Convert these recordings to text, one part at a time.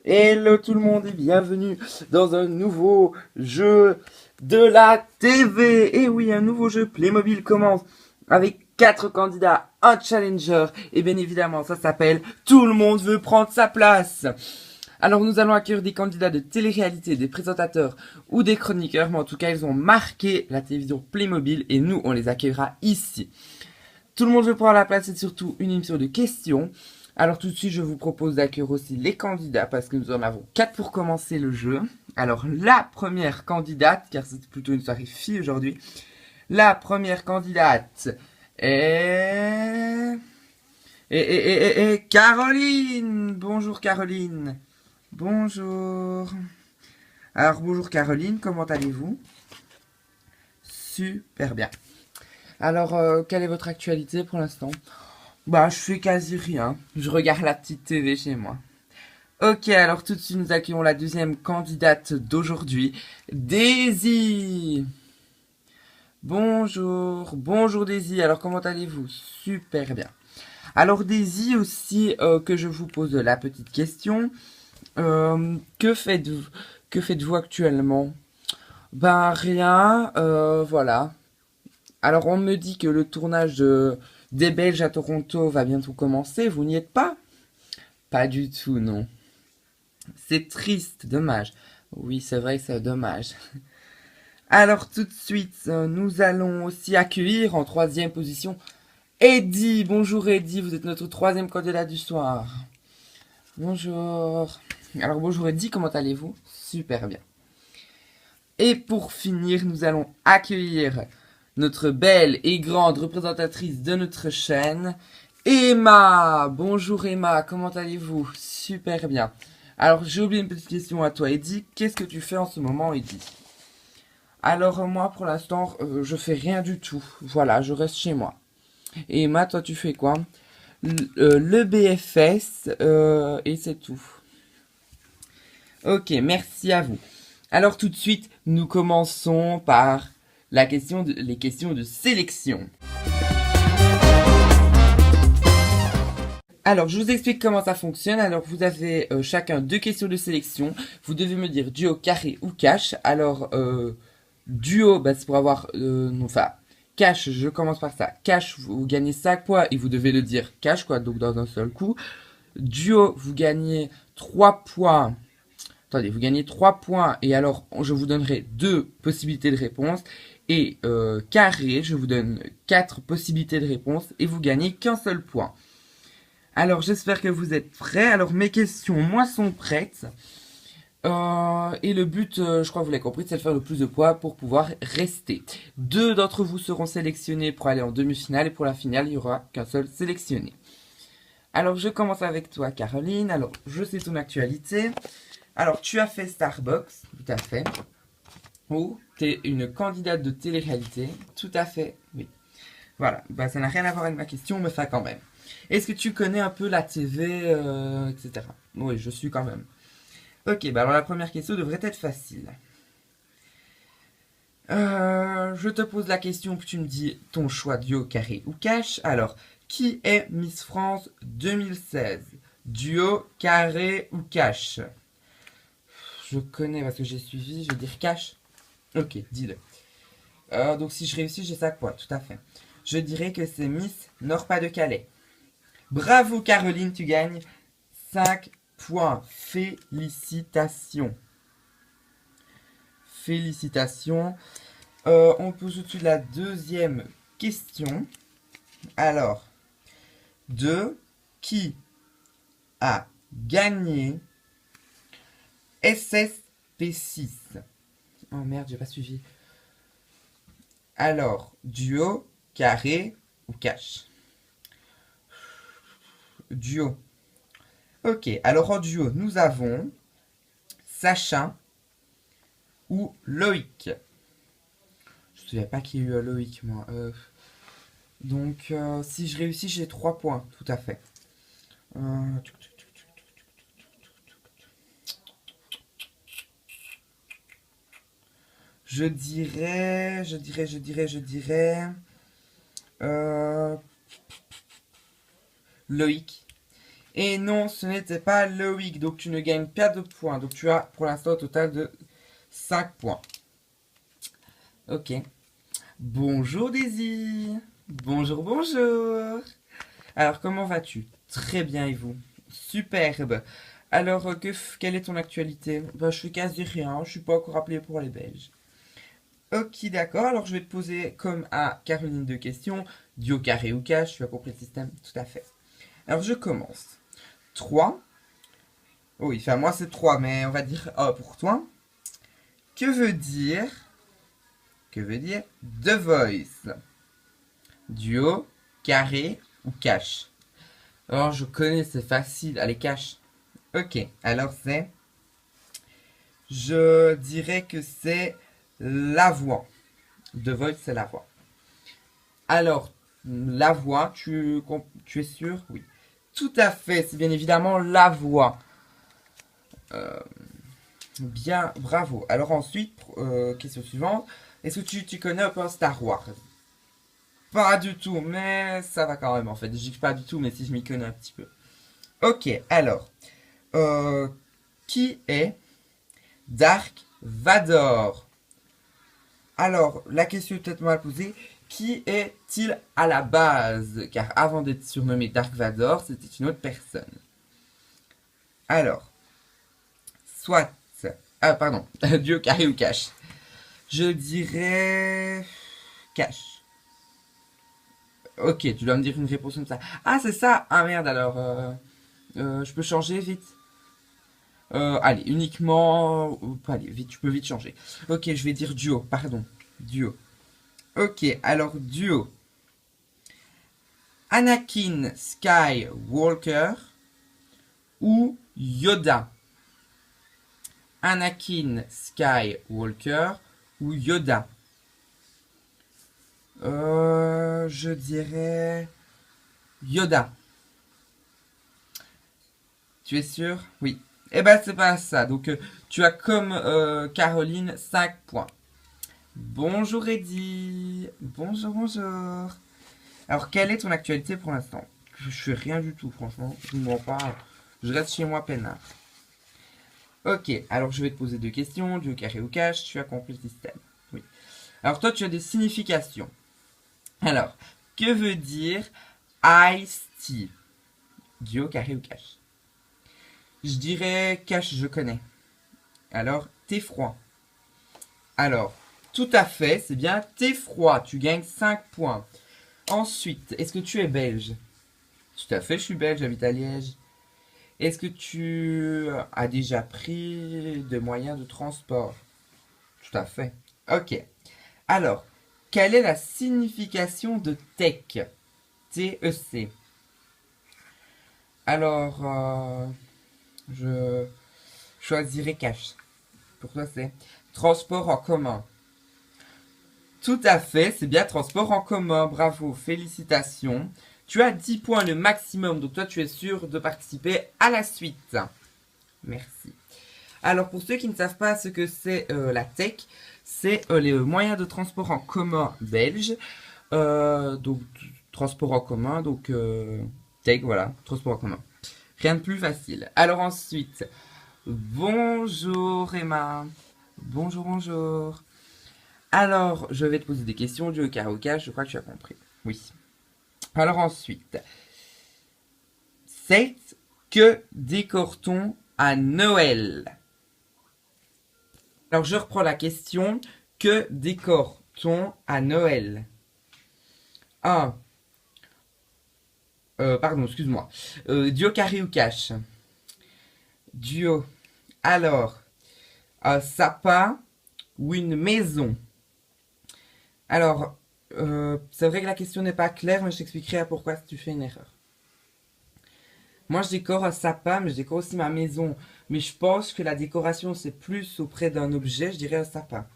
Hello tout le monde et bienvenue dans un nouveau jeu de la TV. Et oui, un nouveau jeu Playmobil commence avec 4 candidats, un challenger et bien évidemment ça s'appelle Tout le monde veut prendre sa place. Alors nous allons accueillir des candidats de télé-réalité, des présentateurs ou des chroniqueurs, mais en tout cas ils ont marqué la télévision Playmobil et nous on les accueillera ici. Tout le monde veut prendre la place, c'est surtout une émission de questions. Alors tout de suite, je vous propose d'accueillir aussi les candidats parce que nous en avons 4 pour commencer le jeu. Alors la première candidate, car c'est plutôt une soirée fille aujourd'hui, la première candidate est... Caroline. Bonjour Caroline. Bonjour. Alors bonjour Caroline, comment allez-vous? Super bien. Alors, quelle est votre actualité pour l'instant? Bah, je fais quasi rien. Je regarde la petite TV chez moi. Ok, alors tout de suite, nous accueillons la deuxième candidate d'aujourd'hui, Daisy. Bonjour, bonjour Daisy. Alors, comment allez-vous? Super bien. Alors, Daisy aussi, que je vous pose la petite question. Que faites-vous, que faites-vous actuellement? Ben, rien, voilà. Alors, on me dit que le tournage des Belges à Toronto va bientôt commencer. Vous n'y êtes pas? Pas du tout, non. C'est triste, dommage. Oui, c'est vrai que c'est dommage. Alors tout de suite, nous allons aussi accueillir en troisième position Eddie. Bonjour Eddie, vous êtes notre troisième candidat du soir. Bonjour. Alors bonjour Eddie, comment allez-vous? Super bien. Et pour finir, nous allons accueillir notre belle et grande représentatrice de notre chaîne, Emma. Bonjour Emma, comment allez-vous? Super bien. Alors j'ai oublié une petite question à toi Eddie. Qu'est-ce que tu fais en ce moment Eddie? Alors moi pour l'instant je fais rien du tout. Voilà, je reste chez moi. Et Emma, toi tu fais quoi? Le BFS et c'est tout. Ok, merci à vous. Alors tout de suite, nous commençons par les questions de sélection. Alors, je vous explique comment ça fonctionne. Alors, vous avez chacun deux questions de sélection. Vous devez me dire duo, carré ou cash. Alors, duo, bah, c'est pour avoir... non, enfin, cash, je commence par ça. Cash, vous gagnez 5 points et vous devez le dire cash, quoi, donc dans un seul coup. Duo, vous gagnez 3 points. Attendez, vous gagnez 3 points et alors je vous donnerai 2 possibilités de réponse. Et carré, je vous donne 4 possibilités de réponse et vous gagnez qu'un seul point. Alors j'espère que vous êtes prêts. Alors mes questions, moi, sont prêtes. Et le but, je crois que vous l'avez compris, c'est de faire le plus de points pour pouvoir rester. 2 d'entre vous seront sélectionnés pour aller en demi-finale et pour la finale, il n'y aura qu'un seul sélectionné. Alors je commence avec toi Caroline. Alors je sais ton actualité. Alors tu as fait Starbucks, tout à fait. Ou tu es une candidate de télé-réalité, tout à fait, oui. Voilà, bah, ça n'a rien à voir avec ma question, mais ça quand même. Est-ce que tu connais un peu la TV, etc. Oui, je suis quand même. Ok, bah alors la première question devrait être facile. Je te pose la question, puis tu me dis ton choix duo, carré ou cash. Alors, qui est Miss France 2016? Duo, carré ou cash? Je connais parce que j'ai suivi, je vais dire cash. Ok, dis-le. Donc si je réussis, j'ai 5 points, tout à fait. Je dirais que c'est Miss Nord-Pas-de-Calais. Bravo Caroline, tu gagnes 5 points. Félicitations. Félicitations. On pose tout de suite la deuxième question. Alors, de qui a gagné SSP6? Oh merde, j'ai pas suivi. Alors, duo, carré ou cash? Duo. Ok, alors en duo, nous avons Sacha ou Loïc. Je ne me souviens pas qu'il y a eu Loïc, moi. Donc, si je réussis, j'ai 3 points, tout à fait. Je dirais... Loïc. Et non, ce n'était pas Loïc, donc tu ne gagnes pas de points. Donc tu as pour l'instant au total de 5 points. Ok. Bonjour Daisy. Bonjour, bonjour. Alors comment vas-tu? Très bien et vous? Superbe. Alors quelle est ton actualité? Bah, je fais quasi rien, je suis pas encore appelé pour les Belges. Ok, d'accord. Alors, je vais te poser, comme à Caroline, deux questions. Duo, carré ou cash. Tu as compris le système? Tout à fait. Alors, je commence. 3. Oui, enfin, moi, c'est 3, mais on va dire pour toi. Que veut dire... Que veut dire The Voice? Duo, carré ou cash? Alors, je connais, c'est facile. Allez, cash. Ok, alors c'est... Je dirais que c'est la voix. The Voice, c'est la voix. Alors, la voix, tu es sûr? Oui. Tout à fait, c'est bien évidemment la voix. Euh, Bien, bravo. Alors ensuite, question suivante. Est-ce que tu connais un peu Star Wars? Pas du tout, mais ça va quand même en fait. Je dis pas du tout, mais si je m'y connais un petit peu. Ok, alors. euh, qui est Dark Vador? Alors, la question est peut-être mal posée. Qui est-il à la base? Car avant d'être surnommé Dark Vador, c'était une autre personne. Alors, soit... Ah, pardon. Dieu, carré ou cash? Je dirais... Cash. Ok, tu dois me dire une réponse comme ça. Ah, c'est ça. Ah, merde, alors... je peux changer vite. Allez, uniquement... Allez, vite, tu peux vite changer. Ok, je vais dire duo, pardon. Duo. Ok, alors duo. Anakin Skywalker ou Yoda? Anakin Skywalker ou Yoda? Je dirais Yoda. Tu es sûr? Oui. Eh ben, c'est pas ça. Donc, tu as comme Caroline 5 points. Bonjour Eddy. Bonjour, bonjour. Alors, quelle est ton actualité pour l'instant? Je fais rien du tout, franchement. Je ne mens pas. Je reste chez moi peinard. Ok, alors je vais te poser deux questions. Du carré ou cash, tu as compris le système. Oui. Alors, toi, tu as des significations. Alors, que veut dire Ice Tea? Duo, carré ou cash? Je dirais cash, je connais. Alors, t'es froid. Alors, tout à fait, c'est bien t'es froid. Tu gagnes 5 points. Ensuite, est-ce que tu es belge? Tout à fait, je suis belge, j'habite à Liège. Est-ce que tu as déjà pris des moyens de transport? Tout à fait. Ok. Alors, quelle est la signification de tech? T-E-C. Alors, je choisirais cash. Pour toi, c'est transport en commun. Tout à fait, c'est bien transport en commun. Bravo, félicitations. Tu as 10 points le maximum, donc toi tu es sûr de participer à la suite. Merci. Alors pour ceux qui ne savent pas ce que c'est la tech, c'est les moyens de transport en commun belges. Donc transport en commun, donc tech, voilà, transport en commun. Rien de plus facile. Alors ensuite, bonjour Emma. Bonjour, bonjour. Alors, je vais te poser des questions du carré au cash, je crois que tu as compris. Oui. Alors ensuite, c'est que décore-t-on à Noël? Alors je reprends la question. Que décore-t-on à Noël? Un. Pardon, excuse-moi. Duo, carré ou cash? Duo. Alors, un sapin ou une maison? Alors, c'est vrai que la question n'est pas claire, mais je t'expliquerai pourquoi si tu fais une erreur. Moi, je décore un sapin, mais je décore aussi ma maison. Mais je pense que la décoration, c'est plus auprès d'un objet, je dirais un sapin.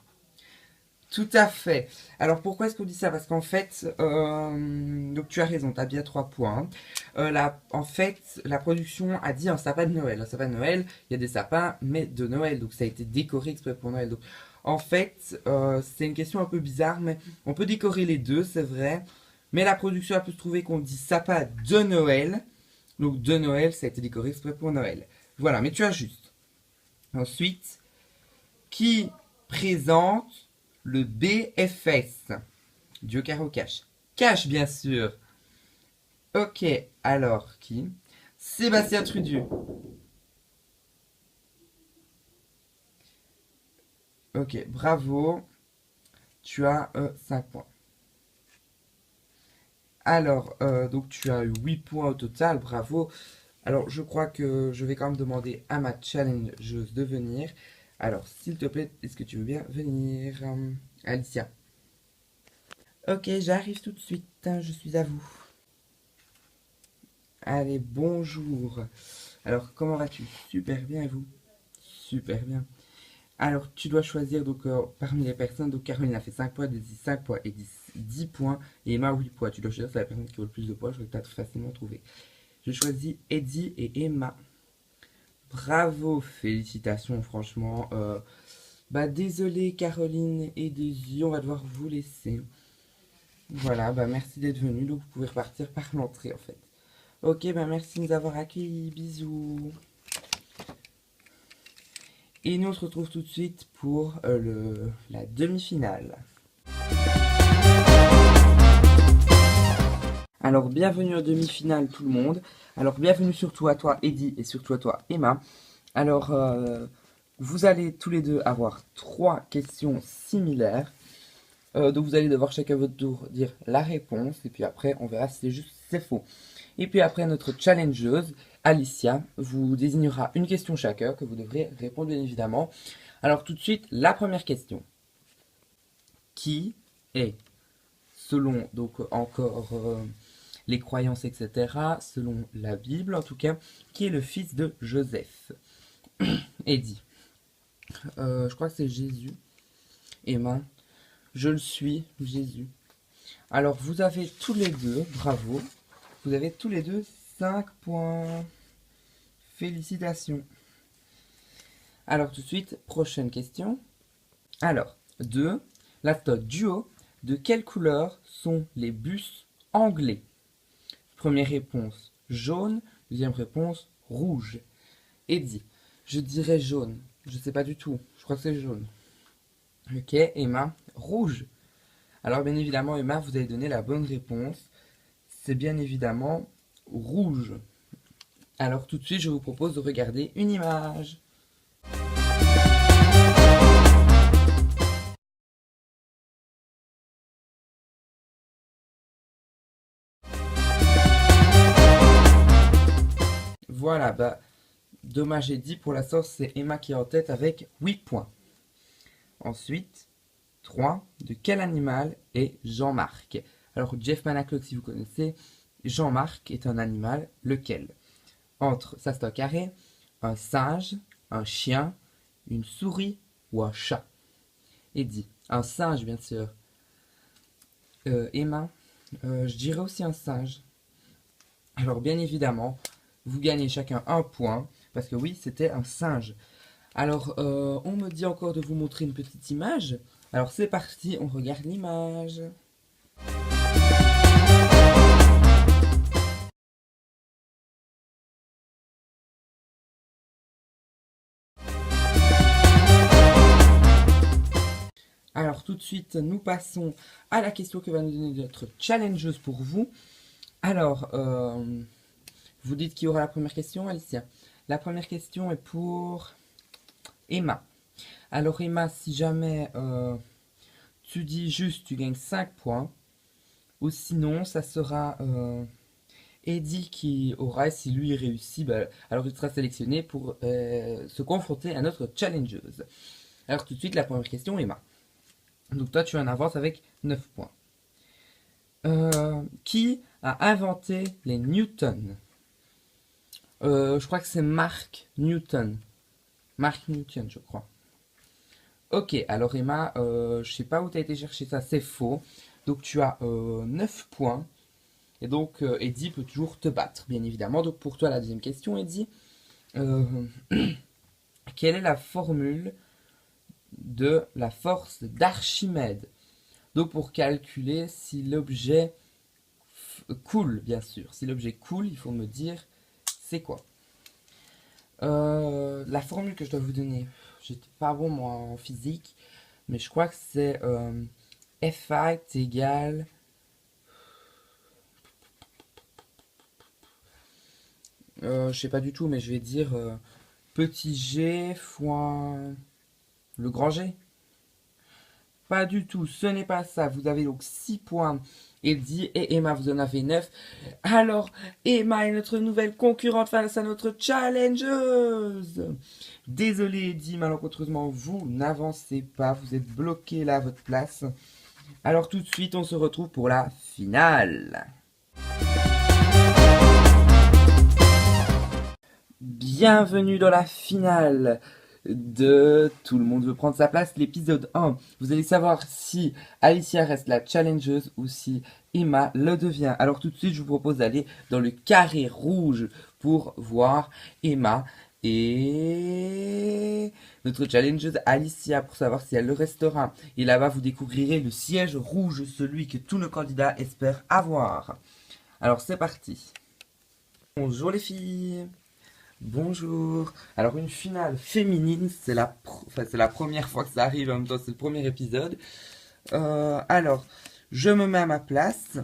Tout à fait. Alors pourquoi est-ce qu'on dit ça? Parce qu'en fait, donc tu as raison, tu as bien 3 points. Hein. En fait, la production a dit un sapin de Noël. Un sapin de Noël, il y a des sapins, mais de Noël. Donc ça a été décoré exprès pour Noël. Donc en fait, c'est une question un peu bizarre, mais on peut décorer les deux, c'est vrai. Mais la production a pu se trouver qu'on dit sapin de Noël. Donc de Noël, ça a été décoré exprès pour Noël. Voilà, mais tu as juste. Ensuite, qui présente le BFS? Joker ou Cash? Cash, bien sûr. Ok, alors qui? Sébastien Trudieu. Ok, bravo. Tu as 5 points. Alors, donc tu as eu 8 points au total, bravo. Alors, je crois que je vais quand même demander à ma challengeuse de venir. Alors, s'il te plaît, est-ce que tu veux bien venir, Alicia? Ok, j'arrive tout de suite, hein, je suis à vous. Allez, bonjour. Alors, comment vas-tu? Super bien, et vous? Super bien. Alors, tu dois choisir donc parmi les personnes. Donc, Caroline a fait 5 points, Daisy 5 points et 10 points. Et Emma 8 points. Tu dois choisir c'est la personne qui vaut le plus de points. Je vais peut-être facilement trouver. Je choisis Eddie et Emma. Bravo, félicitations, franchement. Bah, désolé, Caroline et Daisy, on va devoir vous laisser. Voilà, bah, merci d'être venu. Donc, vous pouvez repartir par l'entrée en fait. Ok, bah, merci de nous avoir accueillis. Bisous. Et nous on se retrouve tout de suite pour la demi-finale. Alors bienvenue en demi-finale tout le monde. Alors bienvenue surtout à toi Eddie et surtout à toi Emma. Alors vous allez tous les deux avoir 3 questions similaires. Donc vous allez devoir chacun votre tour dire la réponse et puis après on verra si c'est juste si c'est faux. Et puis après notre challengeuse Alicia vous désignera une question chacun que vous devrez répondre bien évidemment. Alors tout de suite la première question. Qui est, selon donc encore les croyances etc., selon la Bible en tout cas, qui est le fils de Joseph? Eddie. Je crois que c'est Jésus. Emma. Je le suis, Jésus. Alors, vous avez tous les deux, bravo, vous avez tous les deux 5 points. Félicitations. Alors, tout de suite, prochaine question. Alors, 2. La flotte duo, de quelle couleur sont les bus anglais? Première réponse, jaune. Deuxième réponse, rouge. Eddie. Je dirais jaune. Je sais pas du tout. Je crois que c'est jaune. Ok, Emma. Rouge. Alors bien évidemment Emma, vous avez donné la bonne réponse. C'est bien évidemment rouge. Alors tout de suite je vous propose de regarder une image. Voilà, bah dommage et dit pour la sauce, c'est Emma qui est en tête avec 8 points. Ensuite, 3. De quel animal est Jean-Marc? Alors Jeff Manaclock si vous connaissez, Jean-Marc est un animal lequel? Entre, ça c'est un carré, un singe, un chien, une souris ou un chat? Eddie. Un singe, bien sûr. Emma. Je dirais aussi un singe. Alors, bien évidemment, vous gagnez chacun un point. Parce que oui, c'était un singe. Alors, on me dit encore de vous montrer une petite image. Alors, c'est parti, on regarde l'image. Alors, tout de suite, nous passons à la question que va nous donner notre challengeuse pour vous. Alors, vous dites qui aura la première question, Alicia? La première question est pour Emma. Alors Emma, si jamais tu dis juste, tu gagnes 5 points. Ou sinon, ça sera Eddie qui aura, si lui réussit, bah, alors il sera sélectionné pour se confronter à notre challengeuse. Alors tout de suite, la première question, Emma. Donc toi, tu en avances avec 9 points. Qui a inventé les Newton? Je crois que c'est Mark Newton. Mark Newton, je crois. Ok, alors Emma, je sais pas où tu as été chercher ça, c'est faux. Donc tu as 9 points. Et donc Eddie peut toujours te battre, bien évidemment. Donc pour toi, la deuxième question, Eddie. Quelle est la formule de la force d'Archimède? Donc pour calculer si l'objet coule, bien sûr. Si l'objet coule, il faut me dire c'est quoi? La formule que je dois vous donner, j'étais pas bon moi en physique, mais je crois que c'est FA est égal. Je sais pas du tout, mais je vais dire petit g fois le grand G. Pas du tout, ce n'est pas ça. Vous avez donc 6 points. Eddie et Emma, vous en avez 9. Alors, Emma est notre nouvelle concurrente face à notre challengeuse. Désolé, Eddie, malencontreusement, vous n'avancez pas. Vous êtes bloqué là à votre place. Alors, tout de suite, on se retrouve pour la finale. Bienvenue dans la finale de Tout le monde veut prendre sa place, l'épisode 1. Vous allez savoir si Alicia reste la challengeuse ou si Emma le devient. Alors tout de suite, je vous propose d'aller dans le carré rouge pour voir Emma et notre challengeuse Alicia pour savoir si elle le restera. Et là-bas, vous découvrirez le siège rouge, celui que tous nos candidats espèrent avoir. Alors c'est parti. Bonjour les filles. Bonjour. Alors une finale féminine, c'est la première fois que ça arrive, en même temps c'est le premier épisode. Alors, je me mets à ma place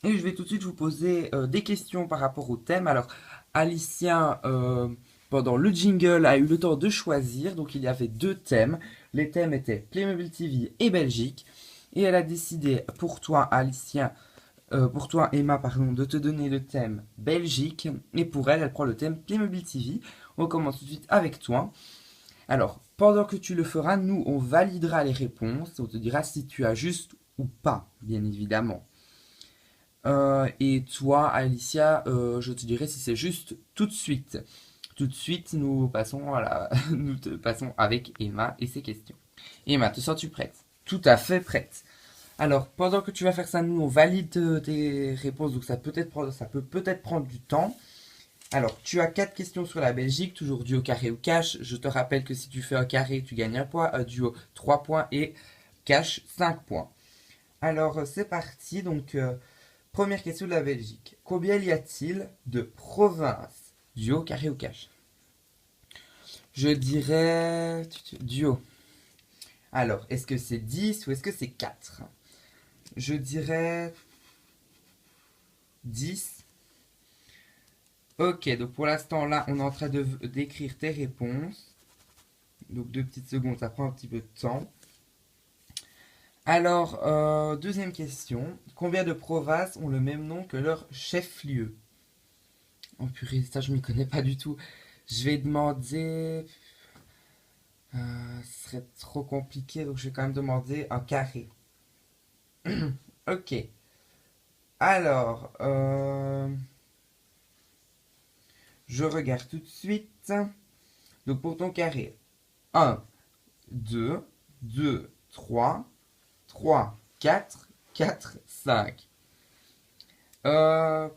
et je vais tout de suite vous poser des questions par rapport au thème. Alors, Alicia, pendant le jingle, a eu le temps de choisir, donc il y avait 2 thèmes. Les thèmes étaient Playmobil TV et Belgique. Et elle a décidé pour toi, Alicia, pour toi, Emma, pardon, de te donner le thème Belgique. Et pour elle, elle prend le thème Playmobil TV. On commence tout de suite avec toi. Alors, pendant que tu le feras, nous, on validera les réponses. On te dira si tu as juste ou pas, bien évidemment. Et toi, Alicia, je te dirai si c'est juste tout de suite. Tout de suite, nous passons passons avec Emma et ses questions. Emma, te sens-tu prête? Tout à fait prête. Alors, pendant que tu vas faire ça, nous, on valide tes réponses, donc ça peut peut-être prendre du temps. Alors, tu as 4 questions sur la Belgique, toujours duo, carré ou cash. Je te rappelle que si tu fais un carré, tu gagnes 1 point, un duo 3 points et cash 5 points. Alors, c'est parti. Donc, première question de la Belgique. Combien y a-t-il de provinces? Duo, carré ou cash? Je dirais duo. Alors, est-ce que c'est 10 ou est-ce que c'est 4? Je dirais 10. Ok, donc pour l'instant là, on est en train d'écrire tes réponses. Donc 2 petites secondes, ça prend un petit peu de temps. Alors, deuxième question. Combien de provinces ont le même nom que leur chef-lieu? Oh purée, ça je m'y connais pas du tout. Je vais demander... ce serait trop compliqué, donc je vais quand même demander un carré. Ok. Alors, je regarde tout de suite. Donc pour ton carré, 1, 2, 2, 3, 3, 4, 4, 5. Ça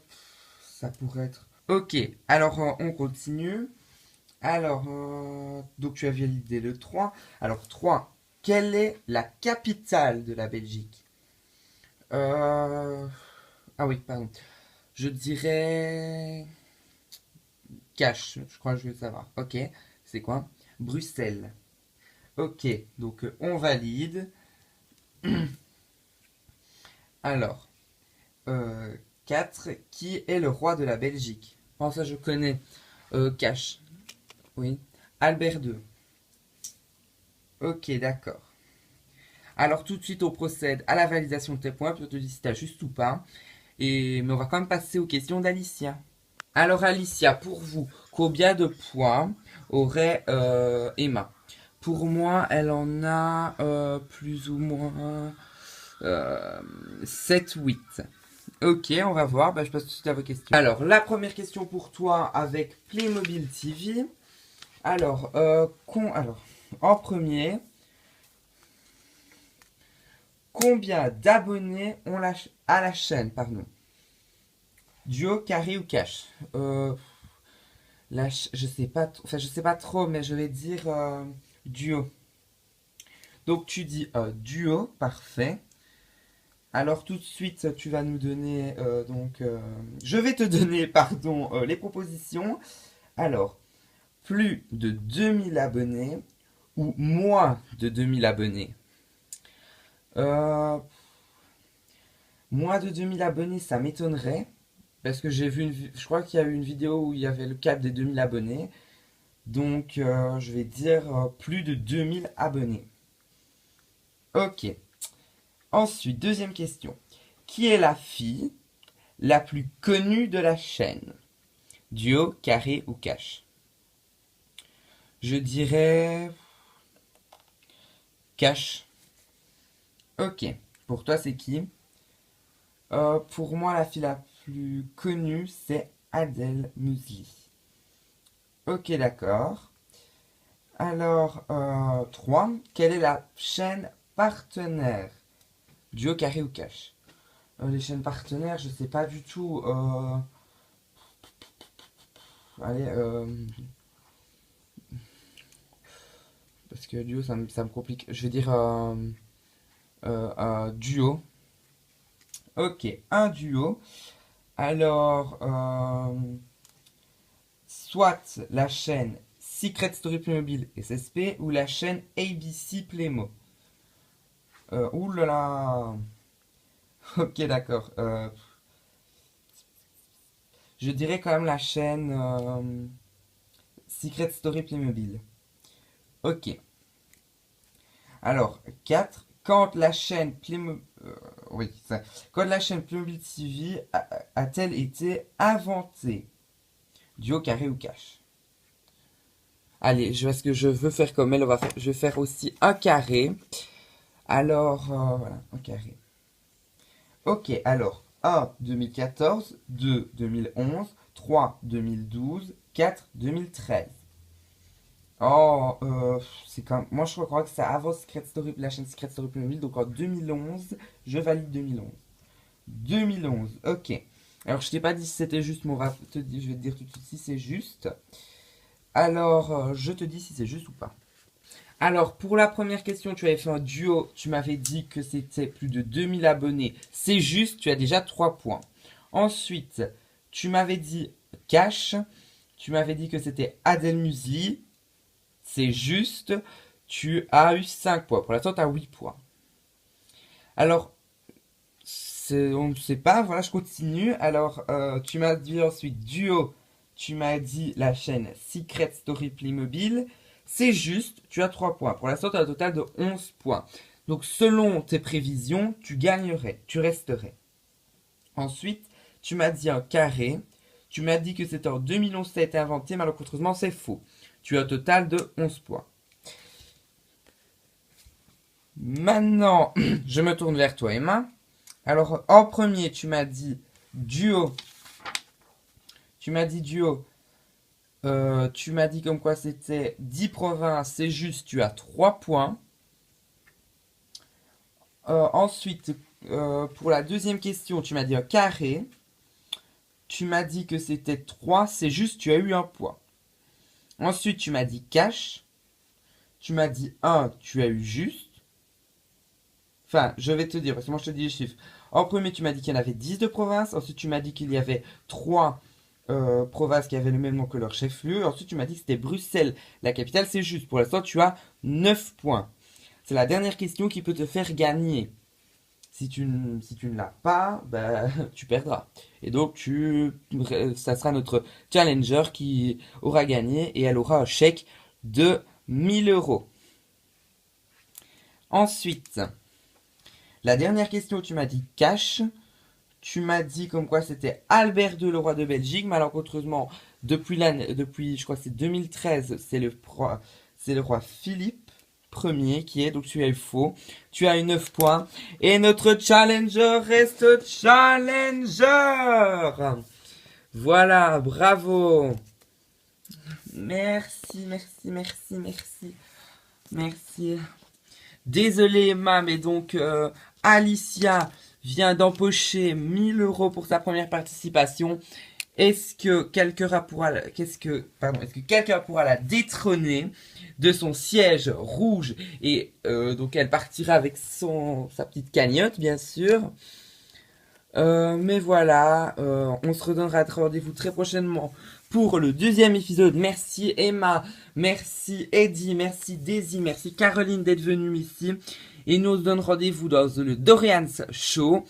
pourrait être... Ok, alors on continue. Alors, donc tu as validé le 3. Alors 3, quelle est la capitale de la Belgique? Ah oui, pardon. Je dirais... Cash, je crois que je veux savoir. Ok, c'est quoi? Bruxelles. Ok, donc on valide. Alors, 4, qui est le roi de la Belgique? Oh, ça je connais. Cash. Oui. Albert II. Ok, d'accord. Alors tout de suite on procède à la validation de tes points, puis on te dit si t'as juste ou pas. Mais on va quand même passer aux questions d'Alicia. Alors Alicia, pour vous, combien de points aurait Emma? Pour moi, elle en a plus ou moins 7-8. Ok, on va voir. Bah, je passe tout de suite à vos questions. Alors, la première question pour toi avec Playmobil TV. Alors, en premier, combien d'abonnés ont à la chaîne, pardon? Duo, carré ou cash? Je sais pas, je sais pas trop, mais je vais dire duo. Donc tu dis duo, parfait. Alors tout de suite, tu vas nous donner je vais te donner, pardon, les propositions. Alors, plus de 2000 abonnés ou moins de 2000 abonnés. Euh, Moins de 2000 abonnés, ça m'étonnerait. Parce que j'ai vu je crois qu'il y a eu une vidéo où il y avait le cap des 2000 abonnés. Donc, je vais dire plus de 2000 abonnés. Ok. Ensuite, deuxième question. Qui est la fille la plus connue de la chaîne? Duo, carré ou cash? Je dirais cash. Ok. Pour toi, c'est qui? Pour moi, la fille la plus connue, c'est Adèle Musli. Ok, d'accord. Alors, 3. Quelle est la chaîne partenaire? Duo, carré ou cash? Les chaînes partenaires, je sais pas du tout. Allez, parce que duo, ça me complique. Je vais dire duo. Ok, un duo. Alors, soit la chaîne Secret Story Playmobil SSP ou la chaîne ABC Playmo. Ouh là là. Ok, d'accord. Je dirais quand même la chaîne Secret Story Playmobil. Ok. Alors, 4. Quand la chaîne Playmobil... oui, ça. Quand la chaîne Playmobil TV a-t-elle été inventée? Duo, carré ou cash? Allez, parce que je veux faire comme elle, je vais faire aussi un carré. Alors, voilà, un carré. Ok, alors, 1, 2014, 2, 2011, 3, 2012, 4, 2013. Oh, c'est quand même... Moi, je crois que c'est avant Secret Story, la chaîne Secret Story Playmobil, donc en 2011, je valide 2011. 2011, ok. Alors, je t'ai pas dit si c'était juste, je vais te dire tout de suite si c'est juste. Alors, je te dis si c'est juste ou pas. Alors, pour la première question, tu avais fait un duo, tu m'avais dit que c'était plus de 2000 abonnés. C'est juste, tu as déjà 3 points. Ensuite, tu m'avais dit cash, tu m'avais dit que c'était Adèle Musli. C'est juste, tu as eu 5 points. Pour l'instant, tu as 8 points. Alors, on ne sait pas, voilà, je continue. Alors, tu m'as dit ensuite duo, tu m'as dit la chaîne Secret Story Playmobil. C'est juste, tu as 3 points. Pour l'instant, tu as un total de 11 points. Donc, selon tes prévisions, tu gagnerais, tu resterais. Ensuite, tu m'as dit un carré. Tu m'as dit que c'était en 2011 ça a été inventé, malheureusement, c'est faux. Tu as un total de 11 points. Maintenant, je me tourne vers toi, Emma. Alors, en premier, tu m'as dit duo. Tu m'as dit duo. Tu m'as dit comme quoi c'était 10 provinces, c'est juste, tu as 3 points. Ensuite, pour la deuxième question, tu m'as dit un carré. Tu m'as dit que c'était 3, c'est juste, tu as eu un point. Ensuite, tu m'as dit cash. Tu m'as dit 1, tu as eu juste. Enfin, je vais te dire, parce que moi je te dis les chiffres. En premier, tu m'as dit qu'il y en avait 10 de provinces. Ensuite, tu m'as dit qu'il y avait 3 provinces qui avaient le même nom que leur chef-lieu. Ensuite, tu m'as dit que c'était Bruxelles, la capitale. C'est juste. Pour l'instant, tu as 9 points. C'est la dernière question qui peut te faire gagner. Si tu ne l'as pas, bah, tu perdras. Et donc, ça sera notre challenger qui aura gagné et elle aura un chèque de 1000 euros. Ensuite, la dernière question, tu m'as dit cash. Tu m'as dit comme quoi c'était Albert II, le roi de Belgique. Malheureusement, depuis je crois que c'est 2013, c'est le roi Philippe Ier qui est. Donc tu as eu faux. Tu as eu 9 points. Et notre challenger reste challenger. Voilà, bravo. Merci, merci, merci, merci. Merci. Désolé Emma, mais donc Alicia vient d'empocher 1000 euros pour sa première participation. Est-ce que quelqu'un pourra la détrôner de son siège rouge et donc elle partira avec sa petite cagnotte, bien sûr. Mais voilà, on se redonnera rendez-vous très prochainement pour le deuxième épisode. Merci Emma, merci Eddie, merci Daisy, merci Caroline d'être venue ici. Et nous on se donne rendez-vous dans le Dorian's Show.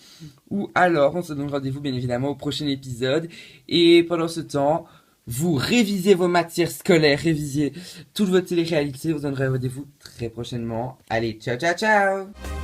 Ou alors on se donne rendez-vous bien évidemment au prochain épisode. Et pendant ce temps, vous révisez vos matières scolaires, révisez toutes vos télé-réalités. Vous donnerez rendez-vous très prochainement. Allez, ciao ciao ciao!